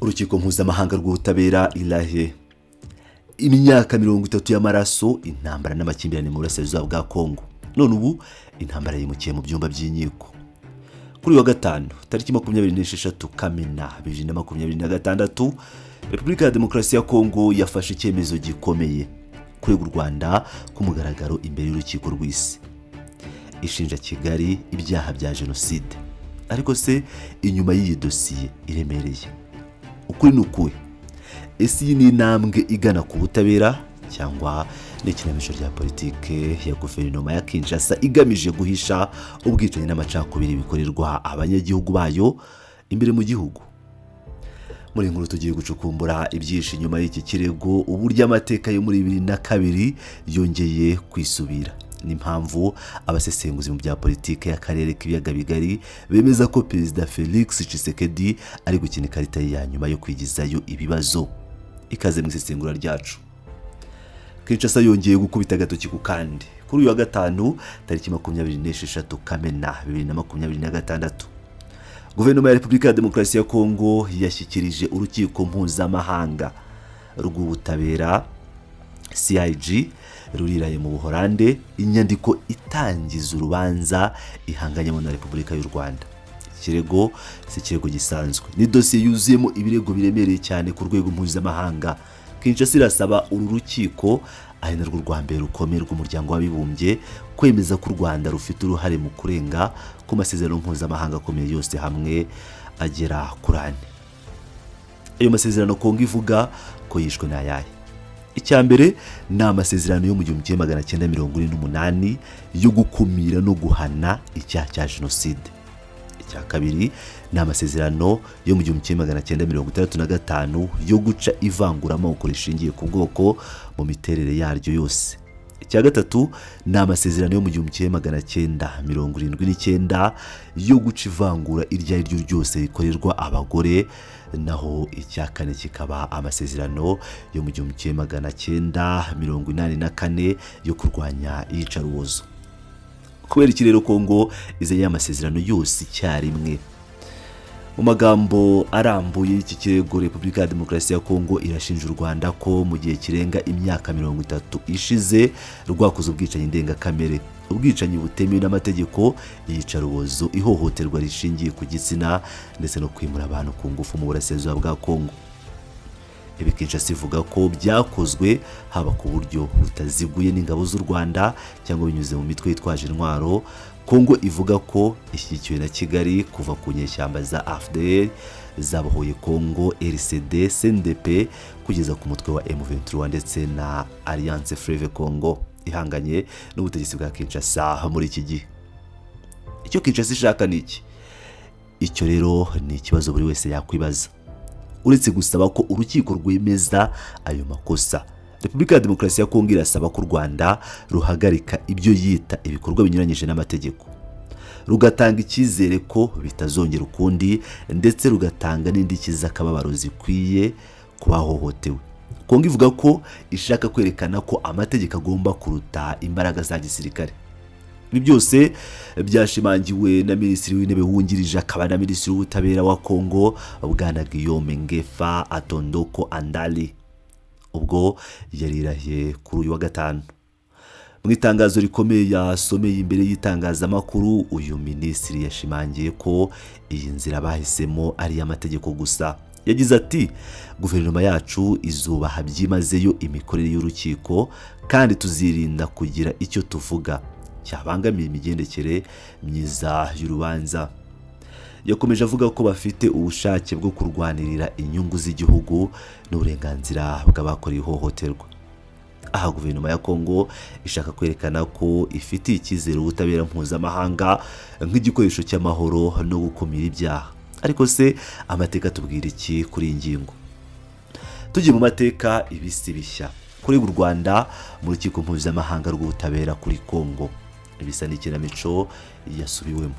urukiko mpuzamahanga rw'ubutabera irahe imyaka 30 y'amaraso, intambara n'amakimbirane mu burasirazuba bwa Kongo. None ubu intambara yimukiye mu byumba by'inkiko. Kuri wa gatanu tariki 26 Kamena 2026, Repubulika ya Demokarasi ya Kongo yafashe icyemezo gikomeye kurega u Rwanda ku mugaragaro imbere y'urukiko rw'isi. Ishinja Kigali ibyaha bya jenoside. Ariko se inyuma y'iyi dosiye iremereye, ukuri n'ukuye? Ese iyi ni intambwe igana ku butabera cyangwa n'ikinamico rya politike ya guverinoma ya Kinshasa igamije guhisha ubwicanyi n'amacakubiri bikorerwa abanyagihugu bayo imbere mu gihugu? Muri inkuru tugiye gucukumbura ibyinshi nyuma y'iki kirego, uburyo amateka yo muri 2002 yongeye kwisubira, n'impamvu abasesenguzi mu bya politike y'akarere k'ibiyaga bigari bemeza ko Perezida Felix Tshisekedi ari gukina ikarita ya nyuma yo kwigizayo ibibazo. Ikaze mu isesengura ryacu. Kinshasa yongeye gukubita agatoki ku kandi kuri uyu wa gatanu tariki 26 Kamena 2026. Guverinoma ya Repubulika ya Demokarasi ya Kongo yashyikirije urukiko mpuzamahanga rw'ubutabera CIG ruriraye mu Buholande inyandiko itangiza urubanza ihanganyemo na Repubulika y'u Rwanda. Ikirego si kirego gisanzwe, ni dosiye yuzuyemo ibirego biremereye cyane ku rwego mpuzamahanga. Kinshasa irasaba uru rukiko ari narwo rwa mbere rukomeye rw'umuryango w'abibumbye kwemeza ko u Rwanda rufite uruhare mu kurenga ku masezerano mpuzamahanga akomeye yose hamwe agera kuri 4. Ayo masezerano Kongo ivuga ko yishwe n'ayahe? Icya mbere ni amasezerano yo mu 1948 yo gukumira no guhana icyaha cya jenoside. Icya kabiri ni amasezerano yo mu 1965 yo guca ivanguraamoko rishingiye ku bwoko mu miterere yaryo yose. Icya gatatu ni amasezerano yo mu 1979 yo guca ivangura iryo ari ryo ryose rikorerwa abagore. Naho icya kane kikaba amasezerano yo mu 1984 yo kurwanya iyicarubozo. Kubera iki rero Kongo izanye amasezerano yose icyarimwe? Mu magambo arambuye y'iki kirego, Repubulika ya Demokarasi ya Kongo irashinja u Rwanda ko mu gihe kirenga imyaka 30 ishize rwakoze ubwicanyi ndengakamere, ubwicanyi butemewe n'amategeko, iyicarubozo, ihohoterwa rishingiye ku gitsina ndetse no kwimura abantu ku ngufu mu burasirazuba bwa Kongo. Ibi Kinshasa ivuga ko byakozwe haba ku buryo butaziguye n'ingabo z'u Rwanda cyangwa binyuze mu mitwe yitwaje intwaro. Kongo ivuga ko ishyigikiwe na Kigali kuva ku nyeshyamba za AFDL zabohoye Kongo, RCD, CNDP kugeza ku mutwe wa M23 ndetse na Alliance Fleuve Congo ihanganye n'ubutegetsi bwa Kinshasa muri iki gihe. Icyo Kinshasa ishaka ni iki? Icyo rero ni ikibazo buri wese yakwibaza. Uretse gusaba ko urukiko rwemeza ayo makosa, Repubulika ya Demokarasi ya Kongo irasaba ko u Rwanda ruhagarika ibyo yita ibikorwa binyuranyije n'amategeko, rugatanga icyizere ko bitazongera ukundi, ndetse rugatanga n'indishyi z'akababaro zikwiye ku bahohotewe. Kongo ivuga ko ishaka kwerekana ko amategeko agomba kuruta imbaraga za gisirikare. Ibi byose byashimangiwe na Minisitiri w'Intebe wungirije akaba na Minisitiri w'Ubutabera wa Kongo, Bwana Guillaume Ngefa Atondoko Andali, ubwo yarirahiye kuri uyu wa gatanu. Mu itangazo rikomeye yasomeye imbere y'itangazamakuru, uyu minisitiri yashimangiye ko iyi nzira bahisemo ari iy'amategeko gusa. Yagize ati, guverinoma yacu izubaha byimazeyo imikorere y'urukiko kandi tuzirinda kugira icyo tuvuga cyabangamiye imigendekere myiza y'urubanza. Yakomeje avuga ko bafite ubushake bwo kurwanirira inyungu z'igihugu n'uburenganzira bw'abakorewe ihohoterwa. Aha guverinoma ya Kongo ishaka kwerekana ko ifitiye icyizere ubutabera mpuzamahanga nk'igikoresho cy'amahoro no gukumira ibyaha. Ariko se amateka tubwira iki kuri iyi ngingo? Tugiye mu mateka, ibisi bishya kurega u Rwanda mu rukiko mpuzamahanga rw'ubutabera kuri Kongo ibisa n'ikinamico yasubiwemo.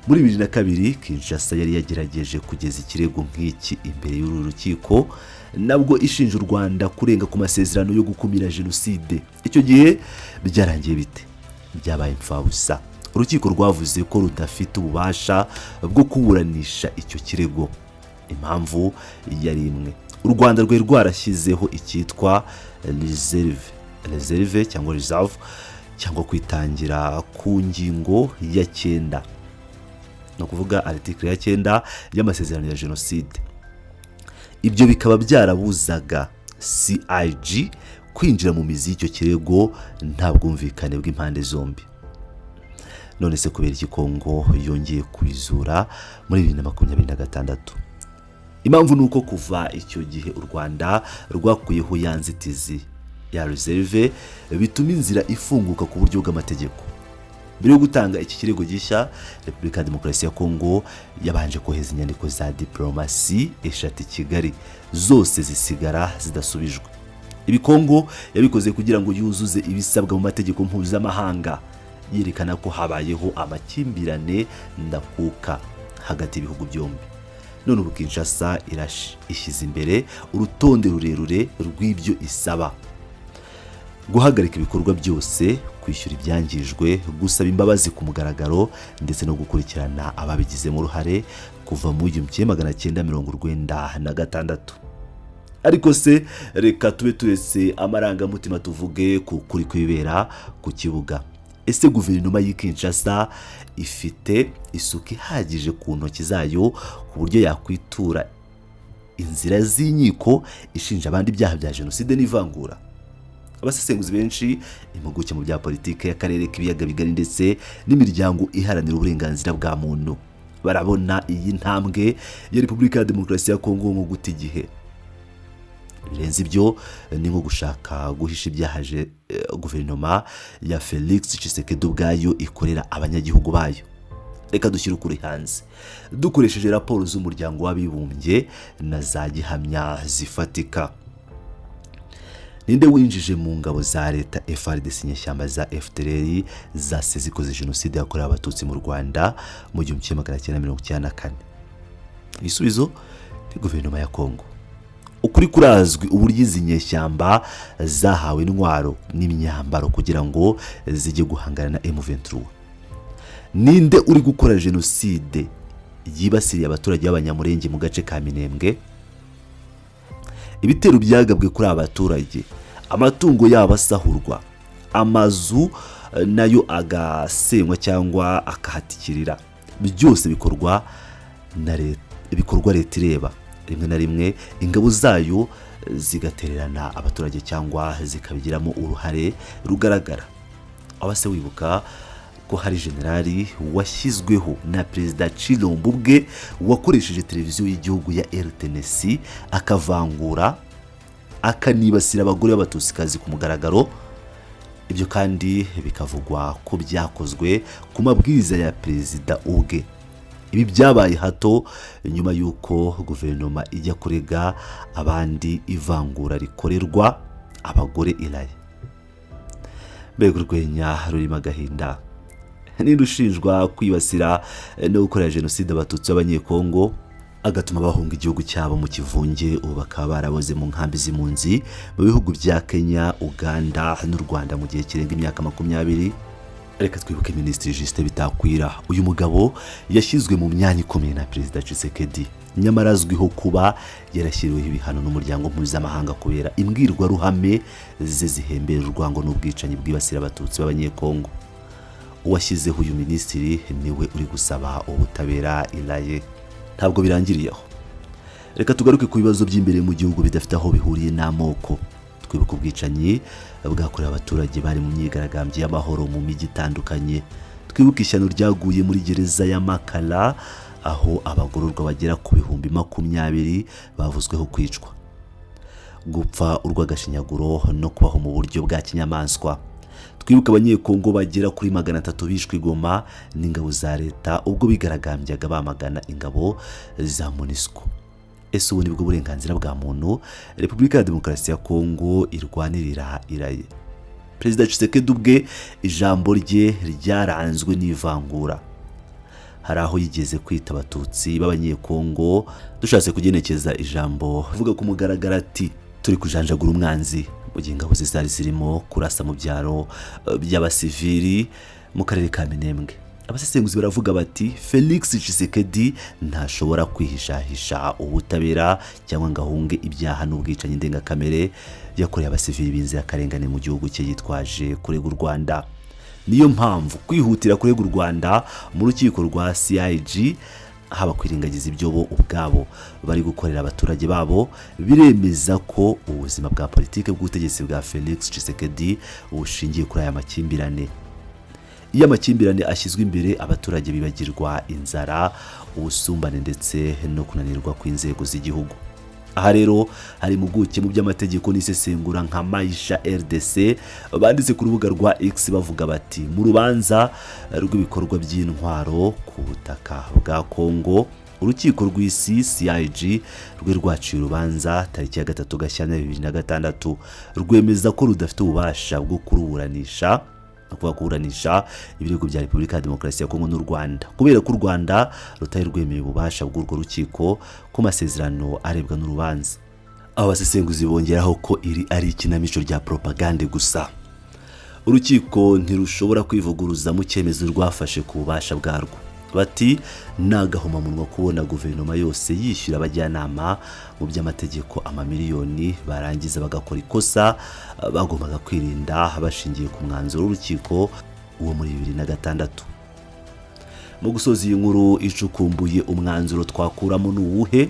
Muri 2002 Kinshasa yari yagerageje kugeza ikirego nk'iki imbere y'uru rukiko, nabwo ishinja u Rwanda kurenga ku masezerano yo gukumira jenoside. Icyo gihe byarangiye bite? Byabaye impfabusa. Urukiko rwavuze ko rudafite ububasha bwo kuburanisha icyo kirego. impamvu yari imwe. U Rwanda rwari rwarashyizeho icyitwa reserve cyangwa reserve cyangwa kwitangira ku ngingo ya 9, no kuvuga article ya 9 y'amasezerano ya jenoside. Ibyo bikaba byarabuzaga CIG kwinjira mu mizi y'icyo kirego nta bwumvikane bw'impande zombi. None se kubera iki Kongo yongeye kubizura muri 2026? Impamvu nuko kuva icyo gihe u Rwanda rwakuyeho yanzitizi ya reserve bituma inzira ifunguka ku buryo bw'amategeko. Mbere yo gutanga iki kirego gishya, Repubulika ya Demokarasi ya Kongo yabanje kohereza inyandiko za diplomasi 3 i Kigali, zose zisigara zidasubijwe. Ibi Kongo yabikoze kugira ngo yuzuze ibisabwa mu mategeko mpuzamahanga, yerekana ko habayeho amakimbirane ndakuka hagati y'ibihugu byombi. None ubu Kinshasa ishyize imbere urutonde rurerure rw'ibyo isaba: guhagarika ibikorwa byose, kwishyura ibyangijwe, gusaba imbabazi ku mugaragaro ndetse no gukurikirana ababigizemo uruhare kuva mu 1996. Ariko se reka tube turetse amarangamutima tuvuge ku kuri kwibera ku kibuga. Ese guverinoma y'i Kinshasa ifite isuku ihagije ku ntoki zayo ku buryo yakwitura inzira z'inkiko ishinja abandi ibyaha bya jenoside n'ivangura? Abasesenguzi benshi, impuguke mu bya politike y'akarere k'ibiyaga bigari ndetse n'imiryango iharanira uburenganzira bwa muntu barabona iyi ntambwe ya Repubulika ya Demokarasi ya Kongo mu guta igihe. Birenze ibyo ni nko gushaka guhisha ibyaha guverinoma ya Felix Tshisekedi ubwayo ikorera abanyagihugu bayo. Reka dushyire ukuri hanze dukoresheje raporo z'umuryango w'abibumbye na za gihamya zifatika. Ninde winjije mu ngabo za leta FARDC inyeshyamba za FDLR zase zikoze jenoside yakorewe abatutsi mu Rwanda mu 1994? Ibisubizo ni guverinoma ya Kongo. Ukuri kurazwi uburyo izi nyeshyamba zahawe intwaro n'imyambaro kugira ngo zijye guhangana na M23. Ninde uri gukora jenoside yibasiriye abaturage b'abanyamurenge mu gace ka Minembwe? Ibitero byagabwe kuri abaturage, amatungo yabo asahurwa, amazu nayo agasenywa cyangwa akahatikirira. Byose bikorwa na leta ireba. Rimwe na rimwe ingabo zayo zigatererana abaturage cyangwa zikabigiramo uruhare rugaragara. Abase wibuka ko hari generali washyizweho na Perezida Chilombo ubwe wakoresheje televiziyo y'igihugu ya RTNC akavangura akanibasira abagore b'abatusikazi ku mugaragaro. Ibyo kandi bikavugwa ko byakozwe ku mabwiriza ya Perezida ubwe. Ibi byabaye hato nyuma y'uko guverinoma ijya kurega abandi ivangura rikorerwa abagore Iraye. Mbega urwenya rurimo agahinda. Ninde ushinjwa kwibasira no gukorera jenoside abatutsi b'abanyekongo agatuma bahunga igihugu cyabo mu kivunge, ubu bakaba baraboze mu nkambi z'impunzi mu bihugu bya Kenya, Uganda n'u Rwanda mu gihe kirenga imyaka 20? Reka twibuke Minisitiri Justin Bitakwira. Uyu mugabo yashyizwe mu myanya ikomeye na Perezida Tshisekedi, nyamara azwiho kuba yarashyiriweho ibihano n'umuryango mpuzamahanga kubera imbwirwaruhame ze zihembera urwango n'ubwicanyi bwibasira abatutsi b'abanyekongo. Uwashyizeho uyu minisitiri niwe uri gusaba ubutabera Iraye. Ntabwo birangiriye aho. Reka tugaruke ku bibazo by'imbere mu gihugu bidafite aho bihuriye n'amoko. Twibuka ubwicanyi bwakorewe abaturage bari mu myigaragambyo y'amahoro mu mijyi itandukanye. Twibuka ishyano ryaguye muri gereza ya Makala aho abagororwa bagera ku 20,000 bavuzweho kwicwa, gupfa urw'agashinyaguro no kubaho mu buryo bwa kinyamaswa. Twibuka abanyekongo bagera kuri 300 bishwe i Goma n'ingabo za leta ubwo bigaragambyaga bamagana ingabo za MONUSCO. Ese ubu nibwo burenganzira bwa muntu Repubulika ya Demokarasi ya Kongo irwanirira Iraye? Perezida Tshisekedi ubwe ijambo rye ryaranzwe n'ivangura. Hari aho yigeze kwita abatutsi b'abanyekongo, dushatse kugenekeza ijambo vuga ku mugaragara ati turi kujanjagura umwanzi, mu gihe ingabo zari zirimo kurasa mu byaro by'abasivili mu karere ka Minembwe. abasesenguzi baravuga bati Felix Tshisekedi ntashobora kwihishahisha ubutabera cyangwa ngo ahunge ibyaha n'ubwicanyi ndengakamere yakoreye abasivili b'inzirakarengane mu gihugu cye yitwaje kurega u Rwanda. Niyo mpamvu kwihutira kurega u Rwanda mu rukiko rwa CIG haba kwirengagiza ibyo bo ubwabo bari gukorera abaturage babo biremeza ko ubuzima bwa politike bw'ubutegetsi bwa Felix Tshisekedi bushingiye kuri aya makimbirane. Iyo amakimbirane ashyizwe imbere abaturage bibagirwa inzara, ubusumbane ndetse no kunanirwa kw'inzego z'igihugu. Aha rero hari impuguke mu by'amategeko n'isesengura nka Maisha RDC banditse ku rubuga rwa X bavuga bati mu rubanza rw'ibikorwa by'intwaro ku butaka bwa Kongo urukiko rw'isi CIG rwe rwaciye urubanza tariki ya 3 Gashyantare 2026 rwemeza ko rudafite ububasha bwo kuruburanisha kuburanisha ibirego bya Repubulika ya Demokarasi ya Kongo n'u Rwanda kubera ko u Rwanda rutari rwemeye ububasha bw'urwo rukiko ku masezerano arebwa n'urubanza. Abasesenguzi bongeraho ko iri ari ikinamico rya propagande gusa. Urukiko ntirushobora kwivuguruza mu cyemezo rwafashe ku bubasha bwarwo. Bati nagahoma munwa kubona guverinoma yose yishyura abajyanama mu by'amategeko amamiliyoni barangiza bagakora ikosa bagombaga kwirinda bashingiye ku mwanzuro w'urukiko uwo muri 2006. Mu gusoza iyi nkuru icukumbuye umwanzuro twakuramo n'uwuhe?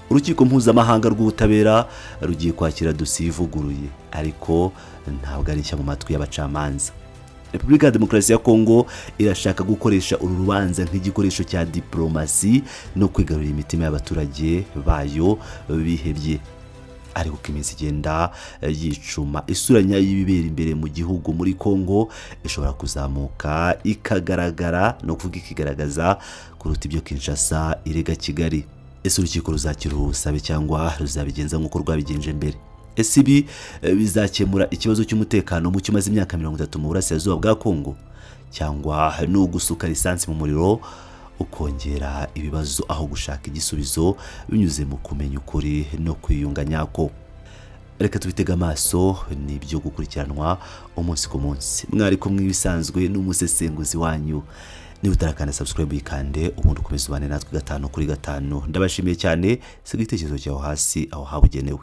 Urukiko mpuzamahanga rw'ubutabera rugiye kwakira dosiye ivuguruye ariko ntabwo ari nshya mu matwi y'abacamanza. Repubulika ya Demokarasi ya Kongo irashaka gukoresha uru rubanza nk'igikoresho cya diplomasi no kwigarurira imitima y'abaturage bayo bihebye. Ariko iminsi igenda yicuma isura nyayo y'ibibera imbere mu gihugu muri Kongo ishobora kuzamuka ikagaragara no kuvuga ikigaragaza kuruta ibyo Kinshasa irega Kigali. Ese urukiko ruzakira ubusabe cyangwa ruzabigenza nk'uko rwabigenje mbere? Ese ibi bizakemura ikibazo cy'umutekano mu cyumaze imyaka 30 mu burasirazuba bwa Kongo cyangwa no gusuka lisansi mu muriro ukongera ibibazo aho gushaka igisubizo binyuze mu kumenya ukuri no kwiyunga nyako? Reka tubitega amaso n'ibyo gukurikiranwa umunsi ku munsi. Mwari kumwe ibisanzwe n'umusesenguzi wanyu. Niba utarakanda subscribe yikande ubundi ukomeze ubane natwe 5 kuri 5. Ndabashimiye cyane. Siga igitekerezo cyawe hasi aho habugenewe.